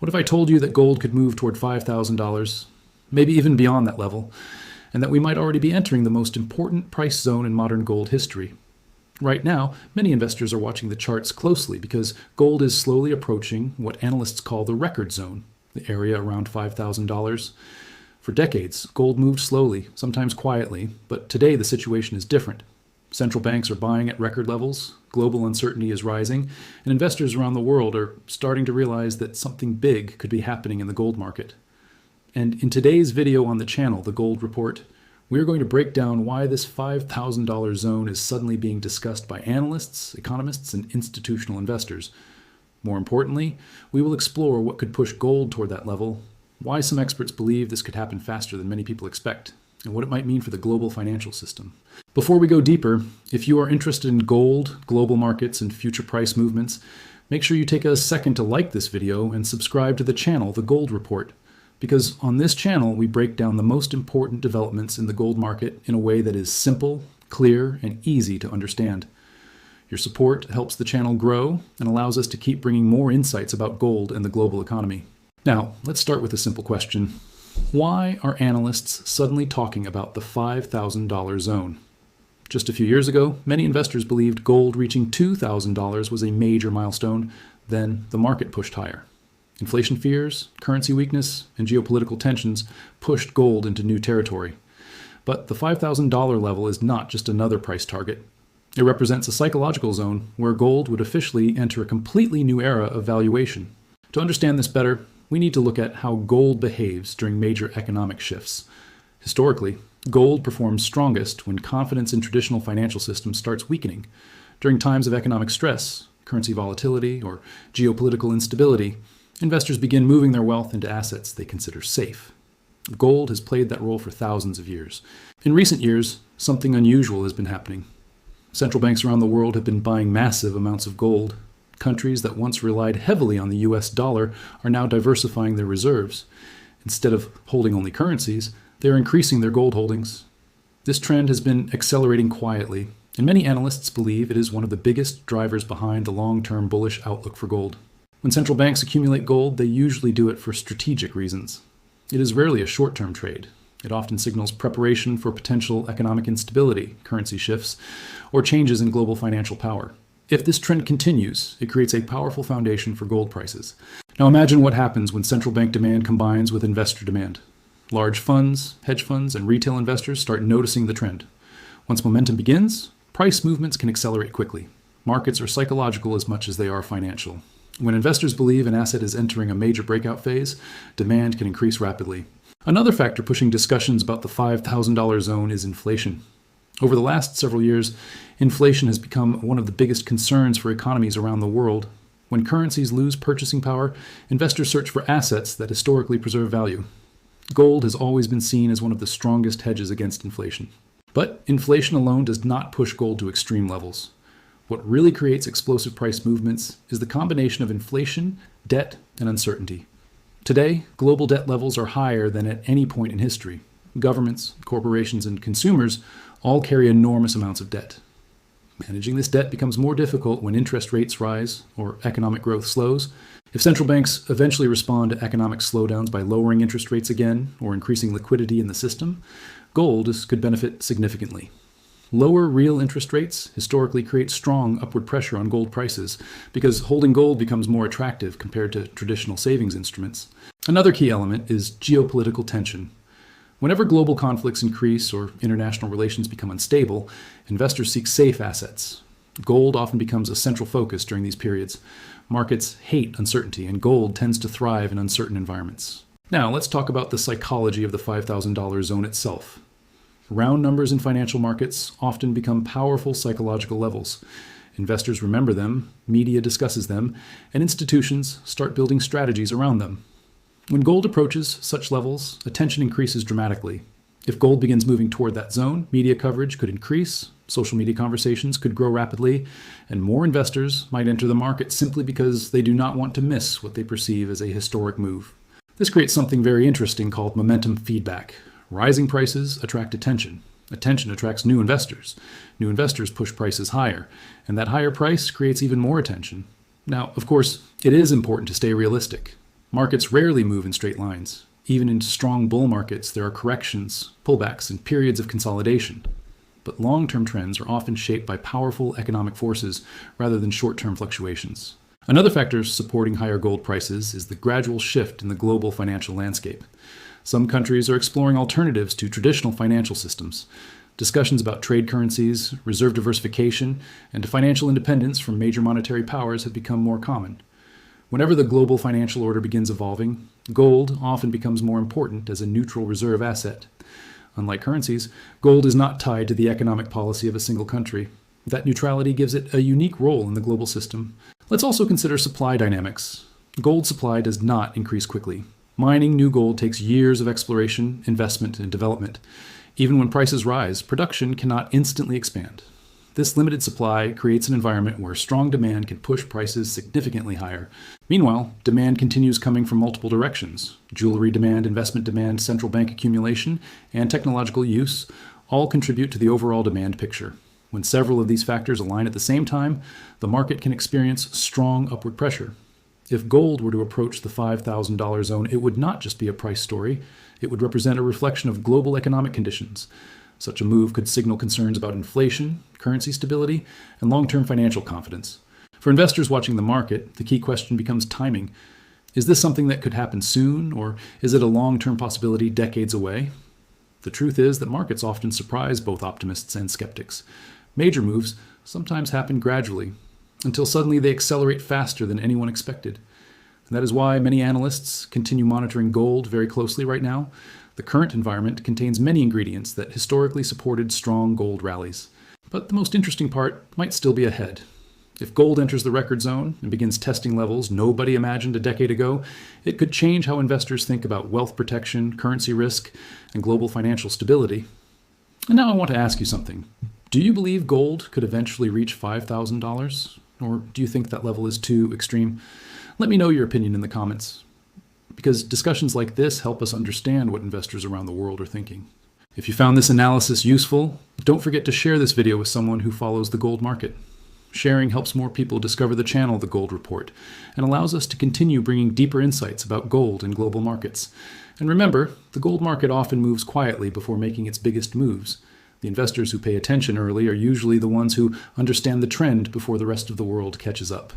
What if I told you that gold could move toward $5,000, maybe even beyond that level, and that we might already be entering the most important price zone in modern gold history? Right now, many investors are watching the charts closely because gold is slowly approaching what analysts call the record zone, the area around $5,000. For decades, gold moved slowly, sometimes quietly, but today the situation is different. Central banks are buying at record levels, global uncertainty is rising, and investors around the world are starting to realize that something big could be happening in the gold market. And in today's video on the channel, The Gold Report, we are going to break down why this $5,000 zone is suddenly being discussed by analysts, economists, and institutional investors. More importantly, we will explore what could push gold toward that level, why some experts believe this could happen faster than many people expect, and what it might mean for the global financial system. Before we go deeper, if you are interested in gold, global markets, and future price movements, make sure you take a second to like this video and subscribe to the channel, The Gold Report, because on this channel we break down the most important developments in the gold market in a way that is simple, clear, and easy to understand. Your support helps the channel grow and allows us to keep bringing more insights about gold and the global economy. Now, let's start with a simple question. Why are analysts suddenly talking about the $5,000 zone? Just a few years ago, many investors believed gold reaching $2,000 was a major milestone. Then the market pushed higher. Inflation fears, currency weakness, and geopolitical tensions pushed gold into new territory. But the $5,000 level is not just another price target. It represents a psychological zone where gold would officially enter a completely new era of valuation. To understand this better, we need to look at how gold behaves during major economic shifts. Historically, gold performs strongest when confidence in traditional financial systems starts weakening. During times of economic stress, currency volatility, or geopolitical instability, investors begin moving their wealth into assets they consider safe. Gold has played that role for thousands of years. In recent years, something unusual has been happening. Central banks around the world have been buying massive amounts of gold. Countries that once relied heavily on the US dollar are now diversifying their reserves. Instead of holding only currencies, they are increasing their gold holdings. This trend has been accelerating quietly, and many analysts believe it is one of the biggest drivers behind the long-term bullish outlook for gold. When central banks accumulate gold, they usually do it for strategic reasons. It is rarely a short-term trade. It often signals preparation for potential economic instability, currency shifts, or changes in global financial power. If this trend continues, it creates a powerful foundation for gold prices. Now imagine what happens when central bank demand combines with investor demand. Large funds, hedge funds, and retail investors start noticing the trend. Once momentum begins, price movements can accelerate quickly. Markets are psychological as much as they are financial. When investors believe an asset is entering a major breakout phase, demand can increase rapidly. Another factor pushing discussions about the $5,000 zone is inflation. Over the last several years, inflation has become one of the biggest concerns for economies around the world. When currencies lose purchasing power, investors search for assets that historically preserve value. Gold has always been seen as one of the strongest hedges against inflation. But inflation alone does not push gold to extreme levels. What really creates explosive price movements is the combination of inflation, debt, and uncertainty. Today, global debt levels are higher than at any point in history. Governments, corporations, and consumers all carry enormous amounts of debt. Managing this debt becomes more difficult when interest rates rise or economic growth slows. If central banks eventually respond to economic slowdowns by lowering interest rates again or increasing liquidity in the system, gold could benefit significantly. Lower real interest rates historically create strong upward pressure on gold prices because holding gold becomes more attractive compared to traditional savings instruments. Another key element is geopolitical tension. Whenever global conflicts increase or international relations become unstable, investors seek safe assets. Gold often becomes a central focus during these periods. Markets hate uncertainty, and gold tends to thrive in uncertain environments. Now, let's talk about the psychology of the $5,000 zone itself. Round numbers in financial markets often become powerful psychological levels. Investors remember them, media discusses them, and institutions start building strategies around them. When gold approaches such levels, attention increases dramatically. If gold begins moving toward that zone, media coverage could increase, social media conversations could grow rapidly, and more investors might enter the market simply because they do not want to miss what they perceive as a historic move. This creates something very interesting called momentum feedback. Rising prices attract attention. Attention attracts new investors. New investors push prices higher, and that higher price creates even more attention. Now, of course, it is important to stay realistic. Markets rarely move in straight lines. Even in strong bull markets, there are corrections, pullbacks, and periods of consolidation. But long-term trends are often shaped by powerful economic forces rather than short-term fluctuations. Another factor supporting higher gold prices is the gradual shift in the global financial landscape. Some countries are exploring alternatives to traditional financial systems. Discussions about trade currencies, reserve diversification, and financial independence from major monetary powers have become more common. Whenever the global financial order begins evolving, gold often becomes more important as a neutral reserve asset. Unlike currencies, gold is not tied to the economic policy of a single country. That neutrality gives it a unique role in the global system. Let's also consider supply dynamics. Gold supply does not increase quickly. Mining new gold takes years of exploration, investment, and development. Even when prices rise, production cannot instantly expand. This limited supply creates an environment where strong demand can push prices significantly higher. Meanwhile, demand continues coming from multiple directions. Jewelry demand, investment demand, central bank accumulation, and technological use all contribute to the overall demand picture. When several of these factors align at the same time, the market can experience strong upward pressure. If gold were to approach the $5,000 zone, it would not just be a price story. It would represent a reflection of global economic conditions. Such a move could signal concerns about inflation, currency stability, and long-term financial confidence. For investors watching the market, the key question becomes timing. Is this something that could happen soon, or is it a long-term possibility decades away? The truth is that markets often surprise both optimists and skeptics. Major moves sometimes happen gradually, until suddenly they accelerate faster than anyone expected. And that is why many analysts continue monitoring gold very closely right now. The current environment contains many ingredients that historically supported strong gold rallies. But the most interesting part might still be ahead. If gold enters the record zone and begins testing levels nobody imagined a decade ago, it could change how investors think about wealth protection, currency risk, and global financial stability. And now I want to ask you something. Do you believe gold could eventually reach $5,000? Or do you think that level is too extreme? Let me know your opinion in the comments, because discussions like this help us understand what investors around the world are thinking. If you found this analysis useful, don't forget to share this video with someone who follows the gold market. Sharing helps more people discover the channel The Gold Report and allows us to continue bringing deeper insights about gold and global markets. And remember, the gold market often moves quietly before making its biggest moves. The investors who pay attention early are usually the ones who understand the trend before the rest of the world catches up.